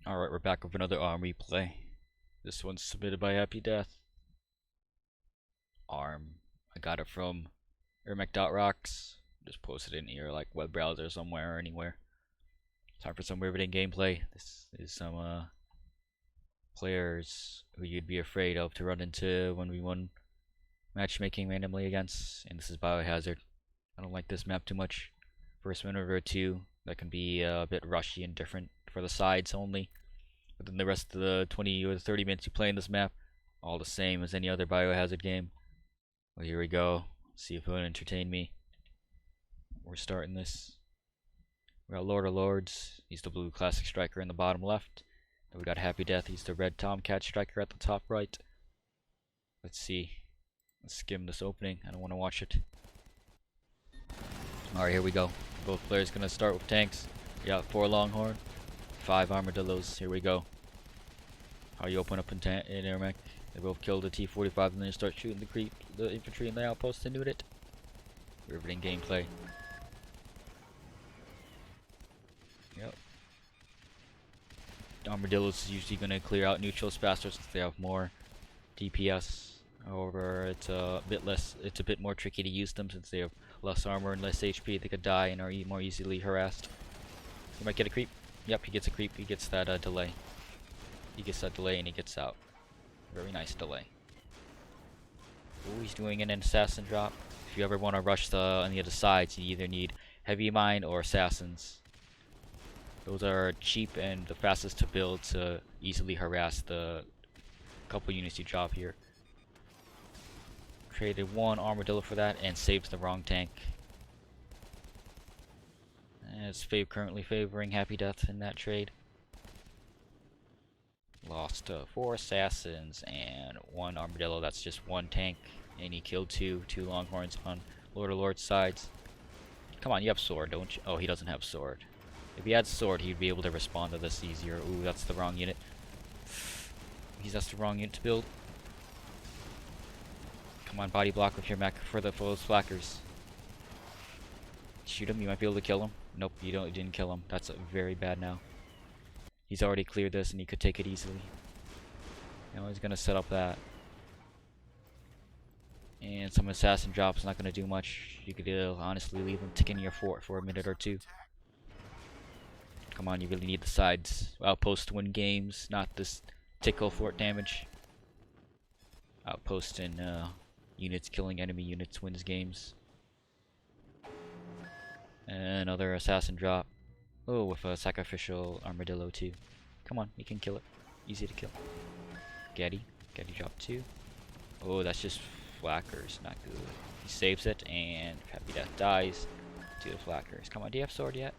Alright, we're back with another ARM replay. This one's submitted by Happy Death. ARM. I got it from AirMech.rocks. Just posted it in your web browser somewhere or anywhere. Time for some riveting gameplay. This is some players who you'd be afraid of to run into 1v1 matchmaking randomly against. And this is Biohazard. I don't like this map too much. First minute or two, that can be a bit rushy and different for the sides only. But then the rest of the 20 or 30 minutes you play in this map, all the same as any other Biohazard game. Well, here we go. See if it'll entertain me. We're starting this. We got Lord of Lords. He's the blue classic striker in the bottom left. Then we got Happy Death. He's the red Tomcat striker at the top right. Let's see. Let's skim this opening. I don't want to watch it. Alright, here we go. Both players gonna start with tanks. We got 4 Longhorn, 5 Armadillos. Here we go. How you open up in AirMech. They both kill the T-45 and then you start shooting the infantry in the outpost to nuke it. Riveting gameplay. Yep. Armadillos is usually gonna clear out neutrals faster since they have more DPS. However, it's a bit more tricky to use them since they have less armor and less HP. They could die and are more easily harassed. You might get a creep. Yep, he gets a creep. He gets that delay. He gets that delay and he gets out. Very nice delay. Oh, he's doing an assassin drop. If you ever want to rush on the other sides, you either need heavy mine or assassins. Those are cheap and the fastest to build to easily harass the couple units you drop here. Traded 1 Armadillo for that and saves the wrong tank. And it's currently favoring Happy Death in that trade. Lost 4 assassins and 1 Armadillo. That's just 1 tank, and he killed 2 Longhorns on Lord of Lords sides. Come on, you have sword, don't you? Oh, he doesn't have sword. If he had sword, he'd be able to respond to this easier. Ooh, that's the wrong unit. That's the wrong unit to build. Come on, body block with your mech for those flackers. Shoot him, you might be able to kill him. Nope, you didn't kill him. That's very bad now. He's already cleared this and he could take it easily. Now he's gonna set up that. And some assassin drops, not gonna do much. You could honestly leave him ticking your fort for a minute or two. Come on, you really need the sides. Outpost to win games, not this tickle fort damage. Outpost and units killing enemy units wins games. And another assassin drop. Oh, with a sacrificial Armadillo too. Come on, you can kill it. Easy to kill. Getty drop 2. Oh, that's just flackers, not good. He saves it and Happy Death dies to the flackers. Come on, do you have sword yet?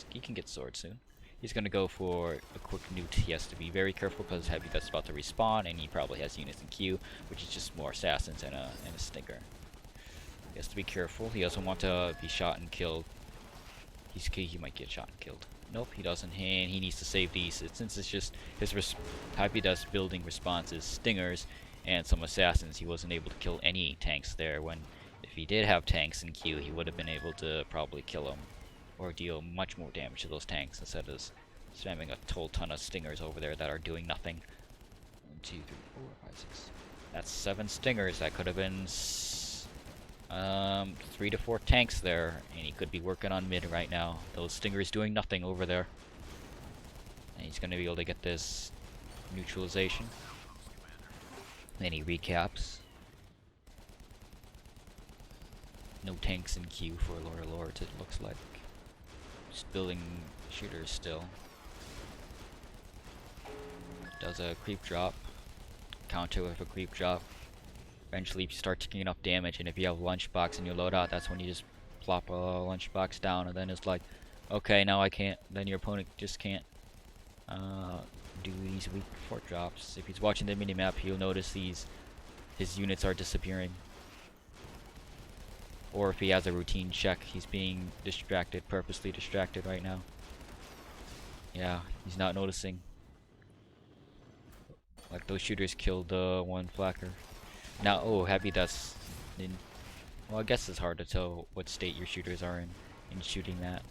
He can get sword soon. He's gonna go for a quick nuke. He has to be very careful because Happy Death's about to respawn and he probably has units in queue, which is just more assassins and a stinger. He has to be careful. He doesn't want to be shot and killed. He might get shot and killed. Nope, he doesn't. And he needs to save these. Since it's just his Happy Death's building response is stingers and some assassins, he wasn't able to kill any tanks there. When if he did have tanks in queue, he would have been able to probably kill them or deal much more damage to those tanks instead of spamming a whole ton of stingers over there that are doing nothing. 1, 2, 3, 4, 5, 6. That's 7 stingers. That could have been 3 to 4 tanks there, and he could be working on mid right now. Those stingers doing nothing over there, and he's going to be able to get this neutralization. Then he recaps. No tanks in queue for Lord of Lords, it looks like. Just building shooters still. Does a creep drop. Counter with a creep drop. Eventually you start taking enough damage, and if you have a lunchbox in your loadout, that's when you just plop a lunchbox down, and then it's like, okay, now I can't. Then your opponent just can't do these weak fort drops. If he's watching the minimap, he'll notice his units are disappearing. Or if he has a routine check, he's being distracted, purposely distracted right now. Yeah, he's not noticing. Like those shooters killed 1 flacker. Now, oh, Happy Death's in. Well, I guess it's hard to tell what state your shooters are in shooting that.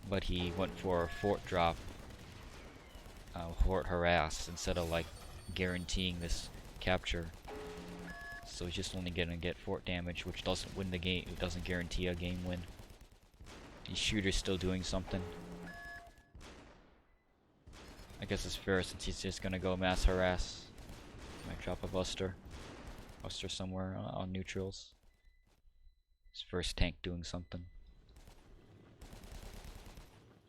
But he went for a fort drop Horde harass instead of like guaranteeing this capture. So he's just only gonna get fort damage, which doesn't win the game. It doesn't guarantee a game win. The shooter's still doing something. I guess it's fair since he's just gonna go mass harass. Might drop a buster. Buster somewhere on neutrals. His first tank doing something.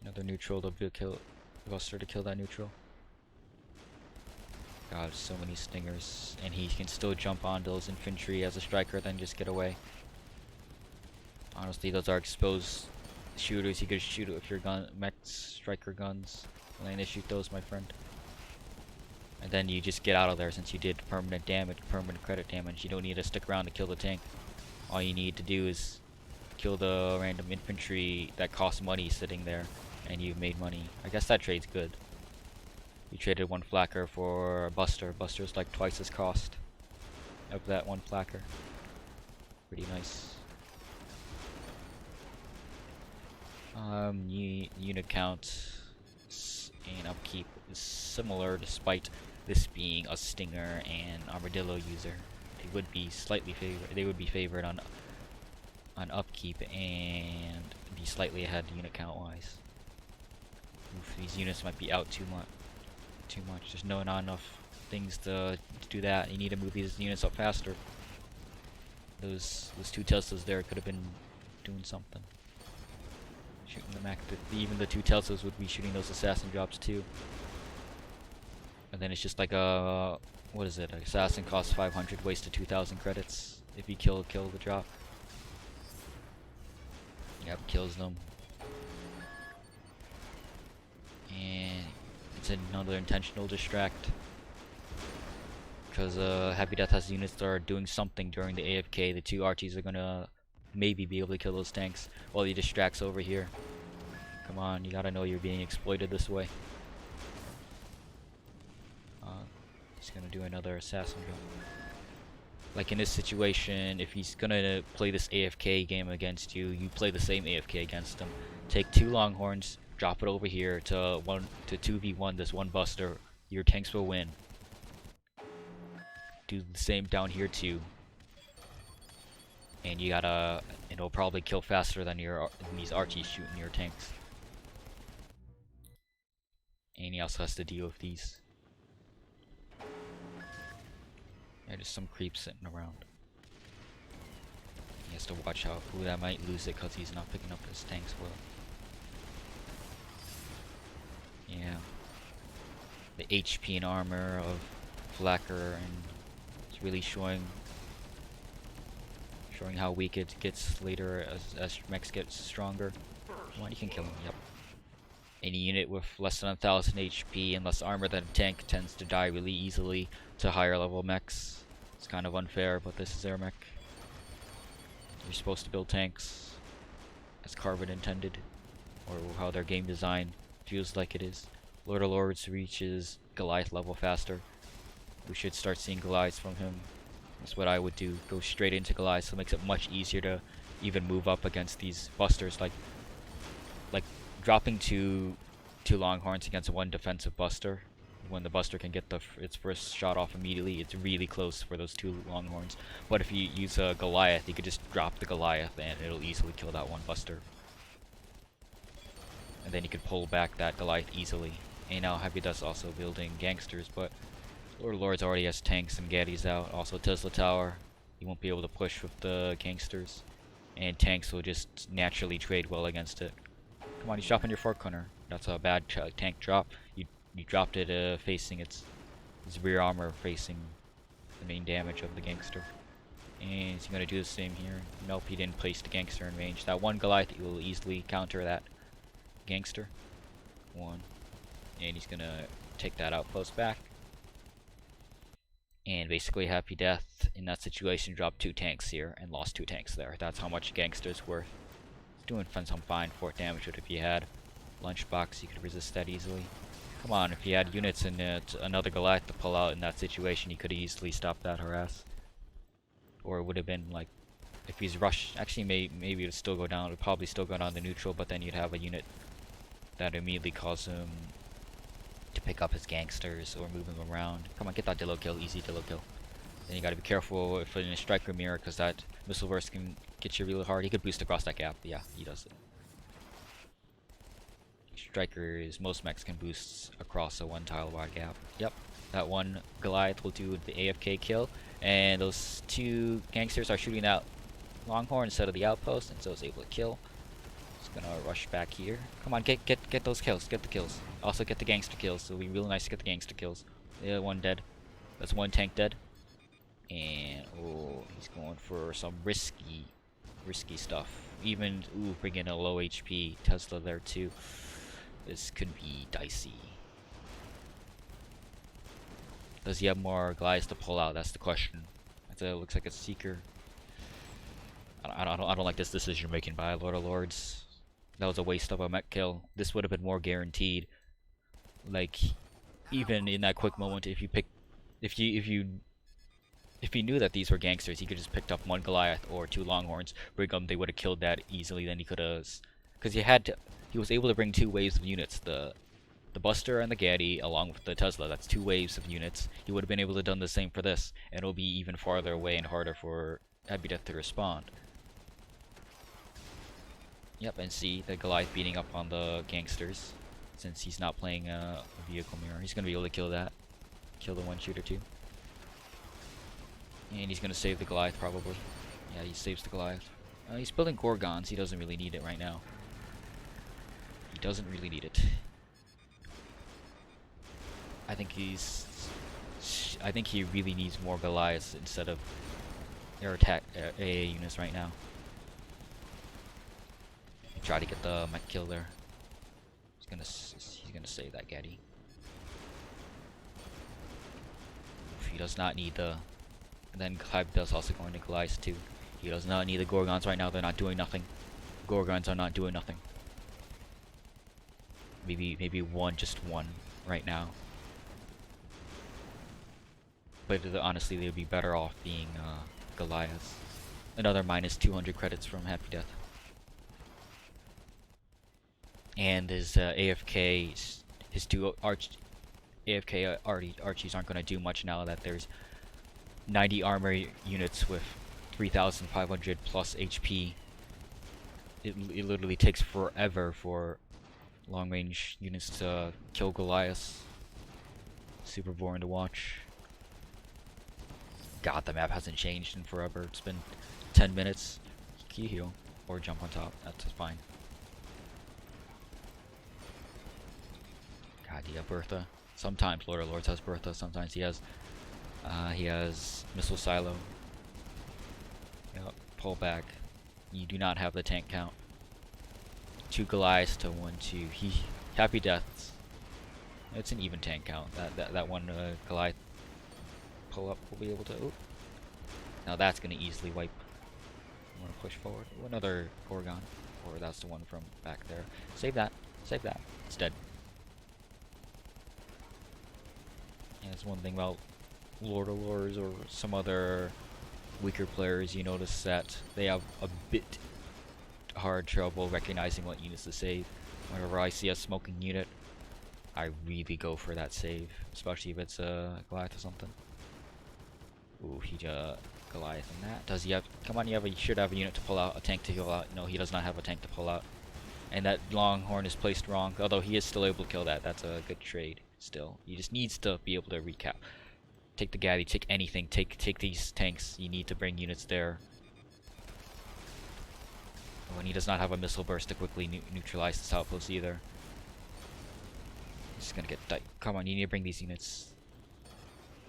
Another neutral to kill. Buster to kill that neutral. God, so many stingers. And he can still jump on those infantry as a striker, then just get away. Honestly, those are exposed shooters. You could shoot it with your mech striker guns. And then shoot those, my friend. And then you just get out of there since you did permanent damage, permanent credit damage. You don't need to stick around to kill the tank. All you need to do is kill the random infantry that costs money sitting there, and you've made money. I guess that trade's good. You traded one flacker for a buster. Buster's like twice as cost of that one flacker. Pretty nice. Unit count and upkeep is similar, despite this being a stinger and armadillo user. They would be slightly favored. They would be favored on upkeep and be slightly ahead unit count wise. Oof, these units might be out too much. There's not enough things to do that. You need to move these units up faster. Those two Teslas there could have been doing something. Shooting the mech. Even the two Teslas would be shooting those assassin drops too. And then it's just like a what is it? An assassin costs 500, wasted 2,000 credits if you kill the drop. Yep, kills them. And it's another intentional distract. Because Happy Death has units that are doing something during the AFK. The two Archies are gonna maybe be able to kill those tanks while he distracts over here. Come on, you gotta know you're being exploited this way. He's gonna do another assassin jump. Like in this situation, if he's gonna play this AFK game against you, you play the same AFK against him. Take two Longhorns, drop it over here to 2v1 this one buster. Your tanks will win. Do the same down here too. And you gotta, it'll probably kill faster than these Archies shooting your tanks. And he also has to deal with these. Yeah, just some creeps sitting around. He has to watch out. Ooh, that might lose it because he's not picking up his tanks well. Yeah. The HP and armor of Flacker, and it's really showing how weak it gets later as mechs get stronger. Come on, you can kill him. Yep. Any unit with less than 1,000 HP and less armor than a tank tends to die really easily to higher level mechs. It's kind of unfair, but this is AirMech. You're supposed to build tanks as Carvin intended, or how their game design feels like it is. Lord of Lords reaches Goliath level faster. We should start seeing Goliaths from him. That's what I would do. Go straight into Goliath, so it makes it much easier to even move up against these busters. Like dropping two Longhorns against one defensive buster. When the buster can get its first shot off immediately, it's really close for those two Longhorns. But if you use a Goliath, you could just drop the Goliath and it'll easily kill that one buster. And then you could pull back that Goliath easily. And now Happy Death's also building gangsters, but Lord of Lords already has tanks and gaddies out. Also Tesla Tower, you won't be able to push with the gangsters. And tanks will just naturally trade well against it. Come on, he's dropping your Fork Hunter. That's a bad tank drop. You dropped it facing its rear armor, facing the main damage of the gangster. And he's going to do the same here. Nope, he didn't place the gangster in range. That one Goliath will easily counter that gangster. One. And he's going to take that outpost back. And basically Happy Death in that situation dropped 2 tanks here and lost 2 tanks there. That's how much gangster's worth. Doing some fine fort damage, but if you had Lunchbox, you could resist that easily. Come on, if you had units and another Goliath to pull out in that situation, you could easily stop that harass. Or it would have been like, if he's rushed, actually maybe it would still go down, it would probably still go down to neutral, but then you'd have a unit that immediately cause him to pick up his gangsters or move him around. Come on, get that Dillo kill, easy Dillo kill. Then you gotta be careful if in a striker mirror, because that missile burst can get you really hard. He could boost across that gap. Yeah, he does it. Strikers, most mechs can boost across a 1 tile wide gap. Yep, that one Goliath will do the AFK kill, and those 2 gangsters are shooting that Longhorn instead of the outpost, and so it's able to kill. Just gonna rush back here. Come on, get those kills, get the kills. Also get the gangster kills. It'll be really nice to get the gangster kills. Yeah, 1 dead. That's 1 tank dead. And oh, he's going for some risky stuff. Even bringing a low HP Tesla there too. This could be dicey. Does he have more Goliaths to pull out? That's the question. It looks like a Seeker. I don't like this decision making by Lord of Lords. That was a waste of a mech kill. This would have been more guaranteed. Like, even in that quick moment, if you knew that these were gangsters, he could just picked up 1 Goliath or 2 Longhorns, bring them. They would have killed that easily. Then he could have, because he was able to bring 2 waves of units. The Buster and the Gaddy, along with the Tesla. That's 2 waves of units. He would have been able to done the same for this, and it'll be even farther away and harder for happydeath to respond. Yep, and see the Goliath beating up on the gangsters, since he's not playing a vehicle mirror. He's gonna be able to kill that, kill the 1 shooter too, and he's gonna save the Goliath probably. Yeah, he saves the Goliath. He's building Gorgons. He doesn't really need it right now. He doesn't really need it. I think he really needs more Goliaths instead of air attack AA units right now. Try to get the mech kill there. He's gonna save that Gaddy. He does not need the. And then happydeath's also going to Goliath too. He does not need the Gorgons right now. They're not doing nothing. Gorgons are not doing nothing. Maybe just one right now. But honestly, they'd be better off being Goliaths. Another minus 200 credits from happydeath. And his AFK, his 2 AFK Archies aren't going to do much now that there's 90 armor units with 3,500 plus HP. It literally takes forever for long range units to kill Goliaths. Super boring to watch. God, the map hasn't changed in forever. It's been 10 minutes. Key heal or jump on top. That's fine. God, do you have Bertha? Sometimes Lord of Lords has Bertha. Sometimes he has Missile Silo. Yep, pull back. You do not have the tank count. 2 Goliaths to 1, 2. happydeaths. It's an even tank count. That one Goliath pull up will be able to. Ooh. Now that's gonna easily wipe. I'm gonna push forward. Ooh, another Gorgon, or that's the one from back there. Save that. Save that. It's dead. Yeah, that's one thing about Lord of Lords or some other weaker players. You notice that they have a bit hard trouble recognizing what units to save. Whenever I see a smoking unit, I really go for that save, especially if it's a Goliath or something. Ooh, he Goliath in that. Does he have? Come on, you should have a unit to pull out, a tank to heal out. No, he does not have a tank to pull out. And that Longhorn is placed wrong, although he is still able to kill that. That's a good trade. Still, he just needs to be able to recap. Take the Gaddy, take anything, take these tanks. You need to bring units there. Oh, and he does not have a missile burst to quickly neutralize this outpost either. He's just gonna get died. Come on, you need to bring these units.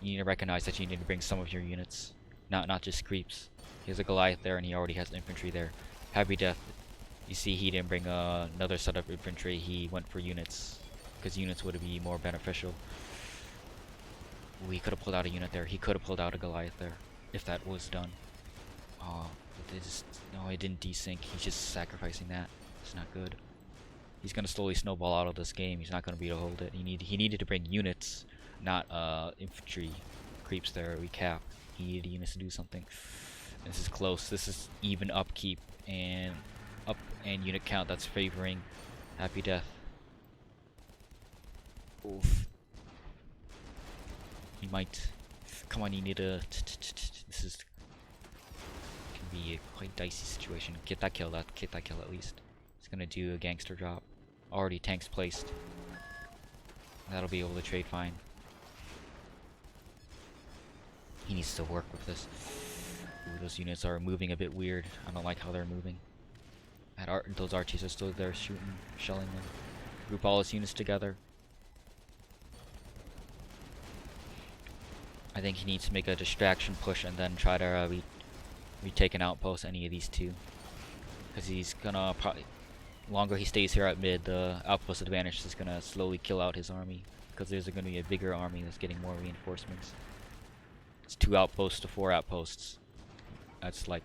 You need to recognize that you need to bring some of your units, not just creeps. He has a Goliath there, and he already has infantry there. happydeath, you see, he didn't bring another set of infantry. He went for units, because units would be more beneficial. Ooh, he could have pulled out a unit there. He could have pulled out a Goliath there, if that was done. Oh, no, he didn't desync. He's just sacrificing that. It's not good. He's gonna slowly snowball out of this game. He's not gonna be able to hold it. He needed to bring units, not infantry creeps there. Recap. He needed units to do something. This is close. This is even upkeep and unit count that's favoring happydeath. Oof. might. Come on, you need a. This is can be a quite dicey situation. Get that kill. Get that kill at least. He's gonna do a gangster drop. Already tanks placed. That'll be able to trade fine. He needs to work with this. Ooh, those units are moving a bit weird. I don't like how they're moving. Those Archies are still there shooting, shelling them. Group all his units together. I think he needs to make a distraction push and then try to retake an outpost, any of these two. Because he's gonna probably, longer he stays here at mid, the outpost advantage is gonna slowly kill out his army. Because there's gonna be a bigger army that's getting more reinforcements. It's 2 outposts to 4 outposts. That's like,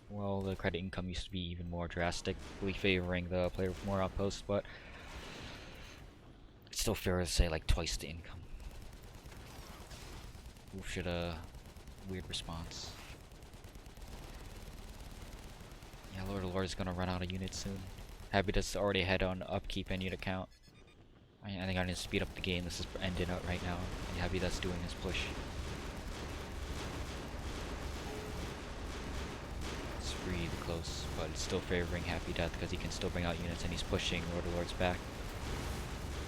well, the credit income used to be even more drastically favoring the player with more outposts, but it's still fair to say like twice the income. Oof, should weird response. Yeah, Lord of Lord is gonna run out of units soon. Happydeath's already ahead on upkeep and unit count. I think I need to speed up the game. This is ending out right now. And Happydeath's doing his push. It's really close, but it's still favoring Happydeath because he can still bring out units and he's pushing Lord of Lords back.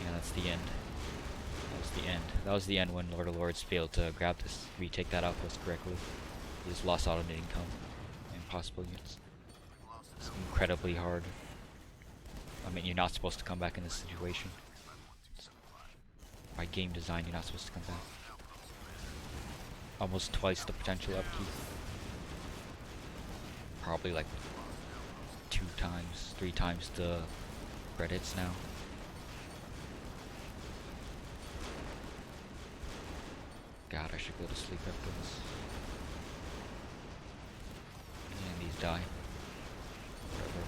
Yeah, that's the end. That was the end when Lord of Lords failed to grab this, retake that outpost correctly. He just lost out on the income and possible units. It's incredibly hard. I mean, you're not supposed to come back in this situation. By game design, you're not supposed to come back. Almost twice the potential upkeep. Probably like 2 times, 3 times the credits now. God, I should go to sleep after this. And these die. Whatever.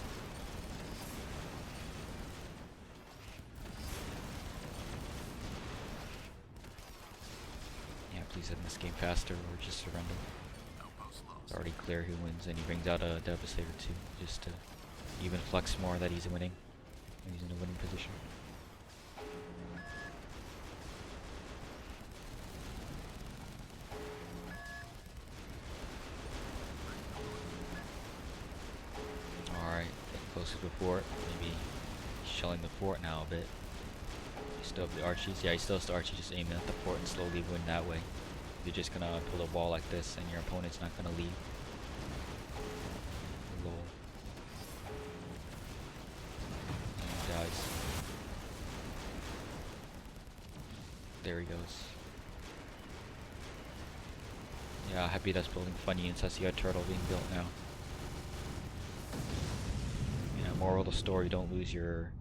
Yeah, please end this game faster or just surrender. It's already clear who wins, and he brings out a Devastator too, just to even flex more that he's winning. He's in a winning position. Closer to the fort, maybe shelling the fort now a bit. You still have the Archies, yeah, you still have the Archies just aiming at the fort and slowly win that way. You're just gonna pull a wall like this and your opponent's not gonna leave. Lol. And he dies. There he goes. Yeah, Happydeath's building funny and says you got a turtle being built now. Moral of the story, don't lose your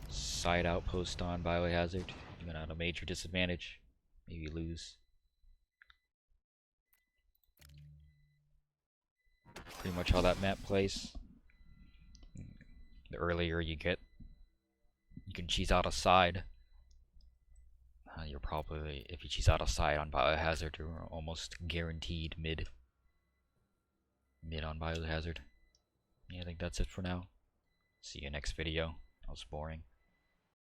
side outpost on Biohazard. You're at a major disadvantage. Maybe lose. Pretty much how that map plays. The earlier you get, you can cheese out a side. You're probably, if you cheese out a side on Biohazard, you're almost guaranteed mid. Mid on Biohazard. Yeah, I think that's it for now. See you next video. That was boring.